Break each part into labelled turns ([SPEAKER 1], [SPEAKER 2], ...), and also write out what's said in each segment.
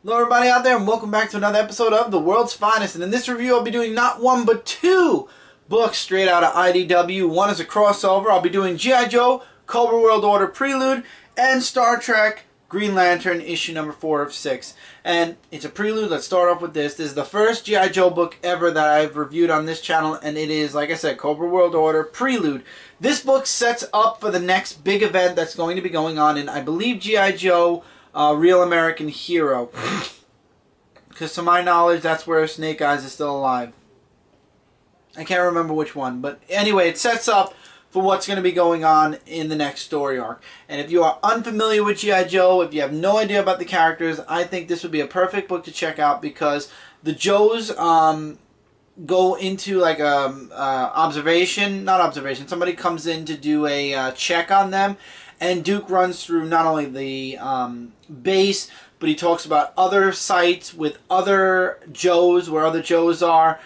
[SPEAKER 1] Hello everybody out there and welcome back to another episode of The World's Finest. And in this review I'll be doing not one but two books straight out of IDW. One is a crossover. I'll be doing G.I. Joe, Cobra World Order Prelude, and Star Trek Green Lantern issue number 4 of 6. And it's a prelude. Let's start off with this. This is the first G.I. Joe book ever that I've reviewed on this channel, and it is, like I said, Cobra World Order Prelude. This book sets up for the next big event that's going to be going on in, I believe, G.I. Joe Real American Hero. Because to my knowledge, that's where Snake Eyes is still alive. I can't remember which one. But anyway, it sets up for what's going to be going on in the next story arc. And if you are unfamiliar with G.I. Joe, if you have no idea about the characters, I think this would be a perfect book to check out because the Joes go into like somebody comes in to do a check on them, and Duke runs through not only the base, but he talks about other sites with other Joes, where other Joes are.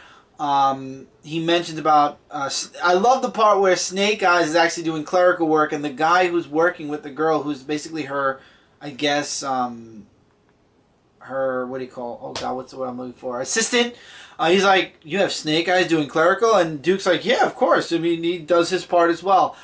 [SPEAKER 1] He mentions about, I love the part where Snake Eyes is actually doing clerical work, and the guy who's working with the girl, who's basically her, I guess, her, what do you call, oh god, what's the word I'm looking for, assistant. He's like, you have Snake Eyes doing clerical? And Duke's like, yeah, of course. I mean, he does his part as well.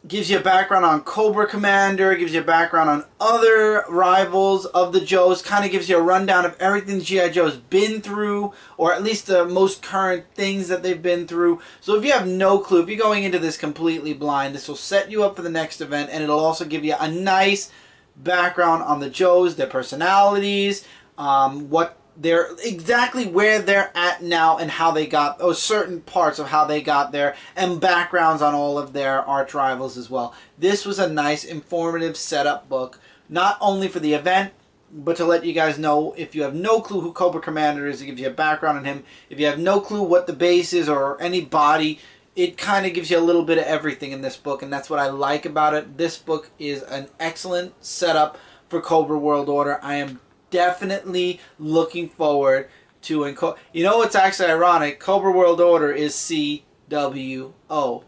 [SPEAKER 1] Gives you a background on Cobra Commander, gives you a background on other rivals of the Joes, kind of gives you a rundown of everything G.I. Joe's been through, or at least the most current things that they've been through. So if you have no clue, if you're going into this completely blind, this will set you up for the next event, and it'll also give you a nice background on the Joes, their personalities, what they're exactly where they're at now and how they got, or certain parts of how they got there, and backgrounds on all of their arch rivals as well. This was a nice, informative setup book, not only for the event, but to let you guys know, if you have no clue who Cobra Commander is, it gives you a background on him. If you have no clue what the base is or any body, it kind of gives you a little bit of everything in this book, and that's what I like about it. This book is an excellent setup for Cobra World Order. I am definitely looking forward to, you know what's actually ironic? Cobra World Order is CWO.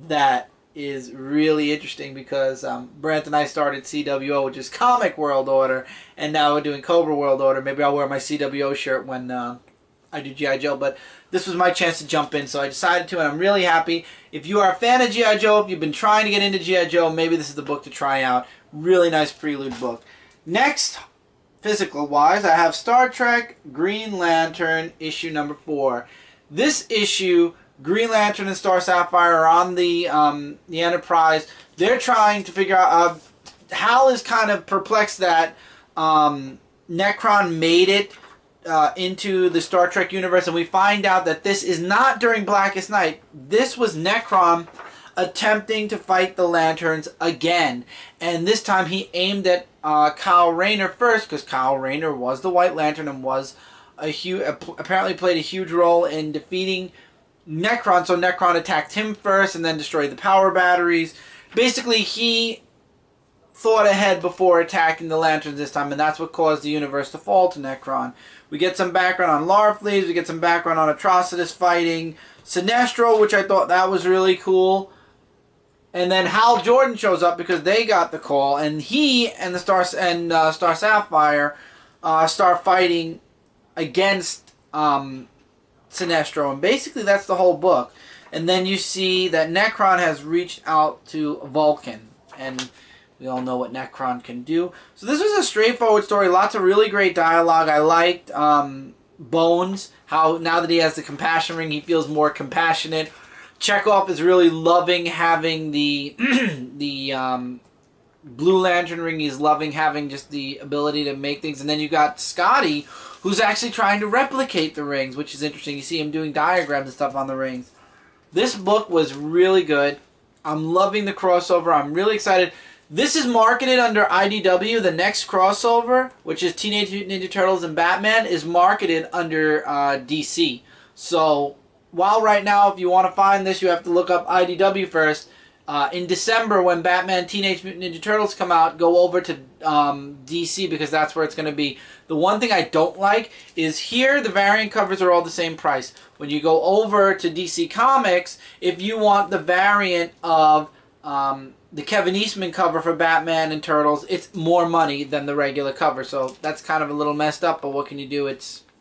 [SPEAKER 1] That is really interesting because Brant and I started CWO, which is Comic World Order, and now we're doing Cobra World Order. Maybe I'll wear my CWO shirt when I do G.I. Joe, but this was my chance to jump in, so I decided to, and I'm really happy. If you are a fan of G.I. Joe, if you've been trying to get into G.I. Joe, maybe this is the book to try out. Really nice prelude book. Next, physical-wise, I have Star Trek Green Lantern issue number 4. This issue, Green Lantern and Star Sapphire are on the Enterprise. They're trying to figure out, Hal is kind of perplexed that Necron made it into the Star Trek universe, and we find out that this is not during Blackest Night. This was Necron attempting to fight the Lanterns again, and this time he aimed at Kyle Rayner first, because Kyle Rayner was the White Lantern and was apparently played a huge role in defeating Necron, so Necron attacked him first and then destroyed the power batteries. Basically, he thought ahead before attacking the Lanterns this time, and that's what caused the universe to fall to Necron. We get some background on Larfleeze, we get some background on Atrocitus fighting Sinestro, which I thought that was really cool. And then Hal Jordan shows up because they got the call, and he and the Star Sapphire start fighting against Sinestro, and basically that's the whole book. And then you see that Necron has reached out to Vulcan, and we all know what Necron can do. So this was a straightforward story, lots of really great dialogue. I liked Bones, how now that he has the compassion ring, he feels more compassionate. Chekhov is really loving having the Blue Lantern ring. He's loving having just the ability to make things. And then you got Scotty, who's actually trying to replicate the rings, which is interesting. You see him doing diagrams and stuff on the rings. This book was really good. I'm loving the crossover. I'm really excited. This is marketed under IDW. The next crossover, which is Teenage Mutant Ninja Turtles and Batman, is marketed under DC. So while right now, if you want to find this, you have to look up IDW first. In December, when Batman Teenage Mutant Ninja Turtles come out, go over to DC, because that's where it's going to be. The one thing I don't like is here the variant covers are all the same price. When you go over to DC Comics, if you want the variant of The Kevin Eastman cover for Batman and Turtles, it's more money than the regular cover, so that's kind of a little messed up, but what can you do?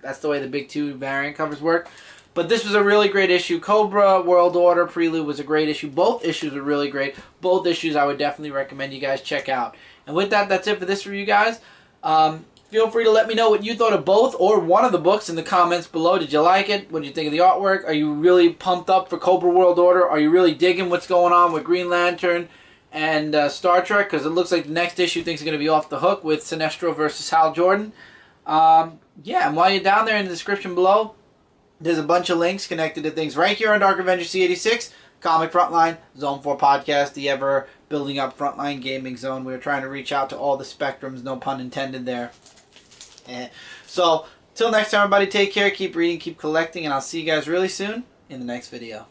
[SPEAKER 1] That's the way the big two variant covers work. But this was a really great issue. Cobra, World Order, Prelude was a great issue. Both issues were really great. Both issues I would definitely recommend you guys check out. And with that, that's it for this review, guys. Feel free to let me know what you thought of both or one of the books in the comments below. Did you like it? What did you think of the artwork? Are you really pumped up for Cobra World Order? Are you really digging what's going on with Green Lantern and Star Trek? Because it looks like the next issue things are going to be off the hook with Sinestro versus Hal Jordan. Yeah, and while you're down there in the description below, there's a bunch of links connected to things right here on Dark Avenger C86, Comic Frontline, Zone 4 Podcast, the ever building up Frontline gaming zone. We're trying to reach out to all the spectrums, no pun intended there. So, till next time, everybody, take care, keep reading, keep collecting, and I'll see you guys really soon in the next video.